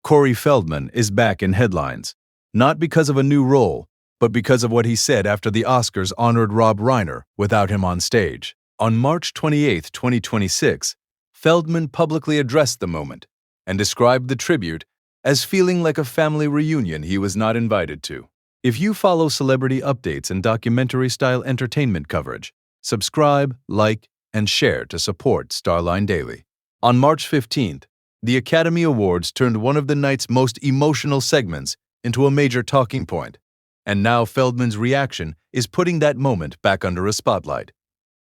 Corey Feldman is back in headlines, not because of a new role, but because of what he said after the Oscars honored Rob Reiner without him on stage. On March 28, 2026, Feldman publicly addressed the moment and described the tribute as feeling like a family reunion he was not invited to. If you follow celebrity updates and documentary-style entertainment coverage, subscribe, like, and share to support Starline Daily. On March 15th, the Academy Awards turned one of the night's most emotional segments into a major talking point, and now Feldman's reaction is putting that moment back under a spotlight.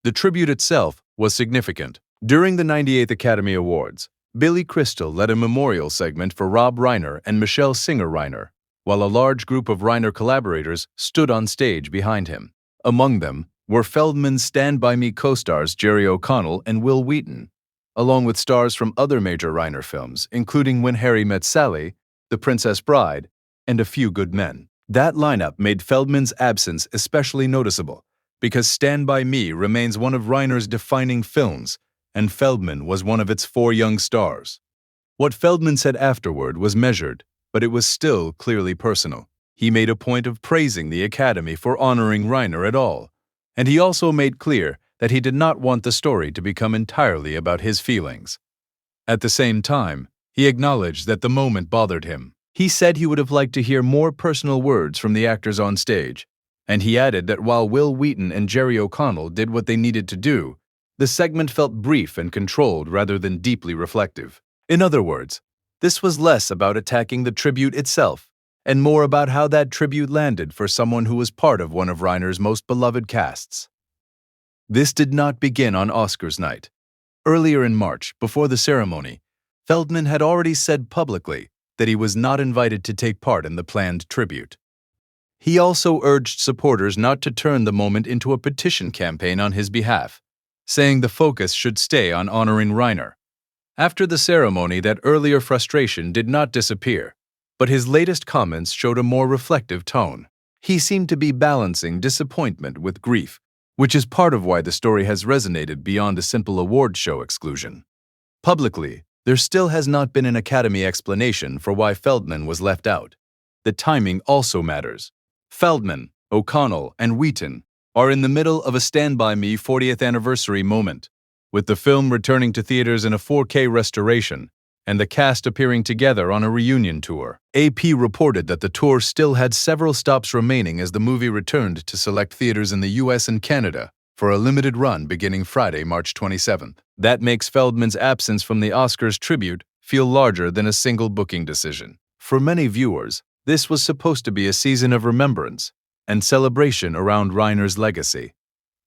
The tribute itself was significant. During the 98th Academy Awards, Billy Crystal led a memorial segment for Rob Reiner and Michele Reiner, while a large group of Reiner collaborators stood on stage behind him. Among them were Feldman's Stand By Me co-stars Jerry O'Connell and Will Wheaton, along with stars from other major Reiner films, including When Harry Met Sally, The Princess Bride, and A Few Good Men. That lineup made Feldman's absence especially noticeable, because Stand By Me remains one of Reiner's defining films, and Feldman was one of its 4 young stars. What Feldman said afterward was measured, but it was still clearly personal. He made a point of praising the Academy for honoring Reiner at all, and he also made clear that he did not want the story to become entirely about his feelings. At the same time, he acknowledged that the moment bothered him. He said he would have liked to hear more personal words from the actors on stage, and he added that while Will Wheaton and Jerry O'Connell did what they needed to do, the segment felt brief and controlled rather than deeply reflective. In other words, this was less about attacking the tribute itself, and more about how that tribute landed for someone who was part of one of Reiner's most beloved casts. This did not begin on Oscars night. Earlier in March, before the ceremony, Feldman had already said publicly that he was not invited to take part in the planned tribute. He also urged supporters not to turn the moment into a petition campaign on his behalf, saying the focus should stay on honoring Reiner. After the ceremony, that earlier frustration did not disappear, but his latest comments showed a more reflective tone. He seemed to be balancing disappointment with grief, which is part of why the story has resonated beyond a simple award show exclusion. Publicly, there still has not been an Academy explanation for why Feldman was left out. The timing also matters. Feldman, O'Connell, and Wheaton are in the middle of a Stand By Me 40th anniversary moment, with the film returning to theaters in a 4K restoration and the cast appearing together on a reunion tour. AP reported that the tour still had several stops remaining as the movie returned to select theaters in the US and Canada for a limited run beginning Friday, March 27th. That makes Feldman's absence from the Oscars tribute feel larger than a single booking decision. For many viewers, this was supposed to be a season of remembrance and celebration around Reiner's legacy.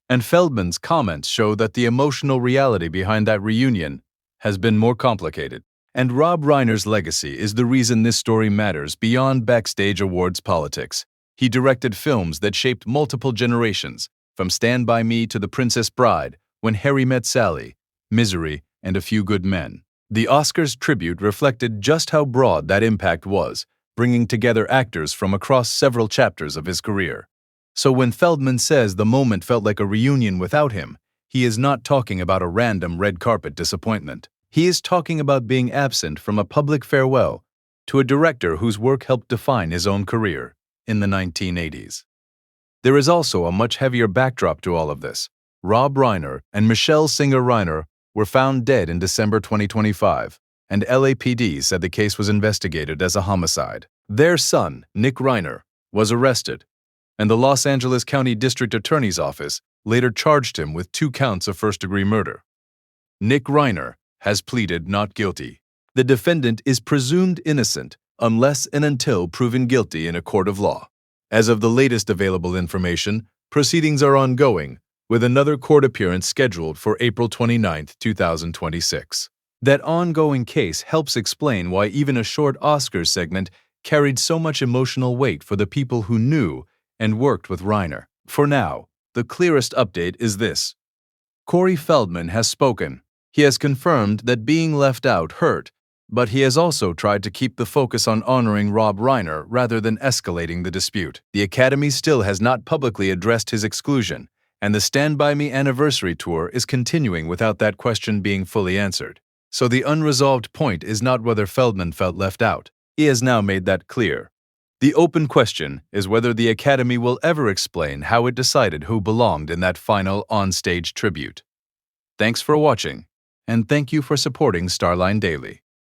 And Feldman's comments show that the emotional reality behind that reunion has been more complicated. And Rob Reiner's legacy is the reason this story matters beyond backstage awards politics. He directed films that shaped multiple generations, from Stand By Me to The Princess Bride, When Harry Met Sally, Misery, and A Few Good Men. The Oscars tribute reflected just how broad that impact was, bringing together actors from across several chapters of his career. So when Feldman says the moment felt like a reunion without him, he is not talking about a random red carpet disappointment. He is talking about being absent from a public farewell to a director whose work helped define his own career in the 1980s. There is also a much heavier backdrop to all of this. Rob Reiner and Michele Reiner were found dead in December 2025, and LAPD said the case was investigated as a homicide. Their son, Nick Reiner, was arrested, and the Los Angeles County District Attorney's Office later charged him with 2 counts of first-degree murder. Nick Reiner has pleaded not guilty. The defendant is presumed innocent unless and until proven guilty in a court of law. As of the latest available information, proceedings are ongoing, with another court appearance scheduled for April 29, 2026. That ongoing case helps explain why even a short Oscars segment carried so much emotional weight for the people who knew and worked with Reiner. For now, the clearest update is this. Corey Feldman has spoken. He has confirmed that being left out hurt, but he has also tried to keep the focus on honoring Rob Reiner rather than escalating the dispute. The Academy still has not publicly addressed his exclusion, and the Stand By Me anniversary tour is continuing without that question being fully answered. So the unresolved point is not whether Feldman felt left out. He has now made that clear. The open question is whether the Academy will ever explain how it decided who belonged in that final on-stage tribute. Thanks for watching, and thank you for supporting Starline Daily.